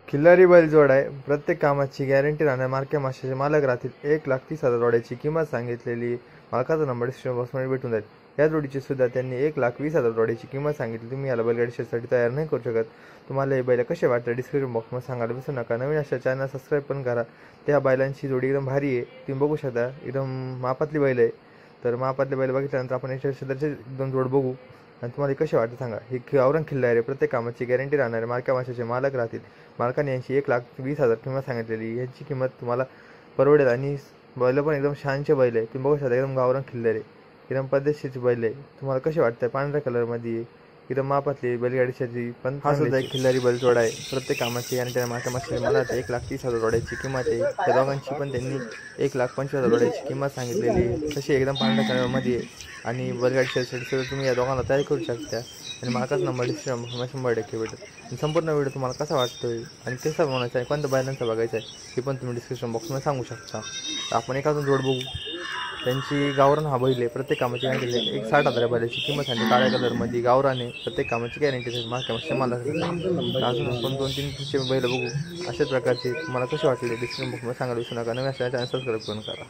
खिल्लारी बैलजोड आहे. प्रत्येक कामाची गॅरंटी राहणार. मार्के माशाचे मालक राहतील. 1,30,000 जोड्याची किंमत सांगितलेली. मालकाचा नंबर डिस्क्रिप्शन बॉक्समध्ये भेटून जाईल. या जोडीची सुद्धा त्यांनी 1,20,000 जोड्याची किंमत सांगितली. तुम्ही याला बैलगाडी शर्यतीसाठी तयार नाही करू शकत. तुम्हाला हे बैल कसे वाटतं डिस्क्रिप्शन बॉक्समध्ये सांगायला विसरू नका. नवीन अशा चॅनल सबस्क्राईब पण करा. त्या बैलांची जोडी एकदम भारी आहे. तुम्ही बघू शकता एकदम मापातली बैल आहे. तर मापातले बैल बघितल्यानंतर आपण याच्या शेजारचे एकदम जोड बघू आणि तुम्हाला कसे वाटतं सांगा. ही गावरान खिल्लारी आहे. प्रत्येक कामाची गॅरंटी राहणार आहे. मार्क्या माशाचे मालक राहतील. मालकाने यांची 1,20,000 किंमत सांगितलेली. यांची किंमत तुम्हाला परवडेल आणि बैल पण एकदम छानचे बैल आहे. तुम्ही बघू शकता एकदम गावरान खिल्लारी एकदम पद्धतशीरची बैल आहे. तुम्हाला कसे वाटतं पांढऱ्या कलरमध्ये एकदम मापातली बैलगाडी शर्यती पण हा सुद्धा एक खिल्लारी बैलजोड आहे. प्रत्येक कामाची आणि त्या मार्क्या माशाचे मला 1,30,000 जोड्याची किंमत आहे. त्या दोघांची पण त्यांनी 1,25,000 जोड्याची किंमत सांगितलेली आहे. तशी एकदम पांढऱ्या कलरमध्ये आणि बैलगाडी शर्यतीसाठी तुम्ही या दोघांना तयार करू शकता आणि मालकाचा नंबर डिस्क्रिप्शन 100% भेटेल. संपूर्ण व्हिडिओ तुम्हाला कसा वाटतोय आणि कसा बनवायचा आहे कोणत्या बैलांचा बघायचा आहे हे पण तुम्ही डिस्क्रिप्शन बॉक्समध्ये सांगू शकता. आपण एखादून जोड बघू. त्यांची गावरान हा बैल आहे. प्रत्येक कामाची गॅरंटी 60,000 बैलाची किंमत सांगितली. काळ्या कलरमध्ये गावराने प्रत्येक कामाची गॅरंटी मार्क्या माशाचे मालक. अजून आपण 2-3 बैल बघू. अशाच प्रकारचे तुम्हाला कसे वाटले डिस्क्रिप्शन बॉक्समध्ये सांगायला विसरू नका. नवीन असल्यास चॅनल सबस्क्राईब करून करा.